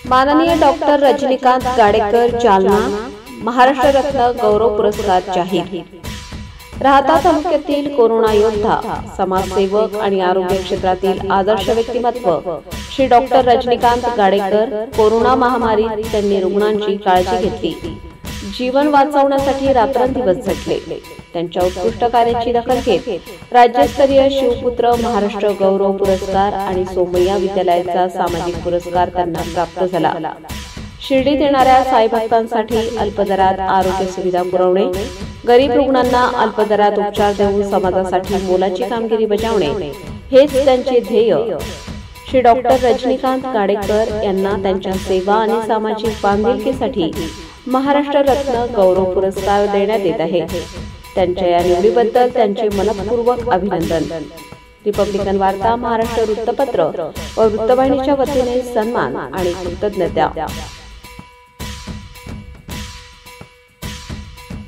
माननीय डॉक्टर रजनीकांत गाडेकर जालना महाराष्ट्र रत्न गौरव पुरस्कार जाहीर। राहता तालुक्यातील कोरोना योद्धा, समाजसेवक आणि आरोग्य क्षेत्रातील आदर्श व्यक्तिमत्व श्री डॉक्टर रजनीकांत गाडेकर कोरोना महामारीत त्यांनी रुग्णांची काळजी घेतली, जीवन वाचवण्यासाठी रात्रंदिवस झटले। त्यांच्या उत्कृष्ट कार्याची दखल घेत राज्यस्तरीय शिवपुत्र महाराष्ट्र गौरव पुरस्कार आणि सोमय्या विद्यालयाचा सामाजिक पुरस्कार त्यांना प्राप्त झाला। शिर्डीत येणाऱ्या साई भक्तांसाठी अल्पदरात आरोग्य सुविधा पुरवणे, गरीब रुग्णांना अल्पदरात उपचार देऊन समाजासाठी मोलाची कामगिरी बजावणे हेच त्यांचे ध्येय। श्री डॉक्टर रजनीकांत गाडेकर यांना त्यांच्या सेवा आणि सामाजिक बांधिलकीसाठी महाराष्ट्र रत्न गौरव पुरस्कार देण्यात येत आहे। त्यांच्या या निवडीबद्दल त्यांचे मनपूर्वक अभिनंदन। रिपब्लिकन वार्ता, महाराष्ट्र वृत्तपत्र व वृत्तवाहिनीच्या वतीने सन्मान आणि कृतज्ञता।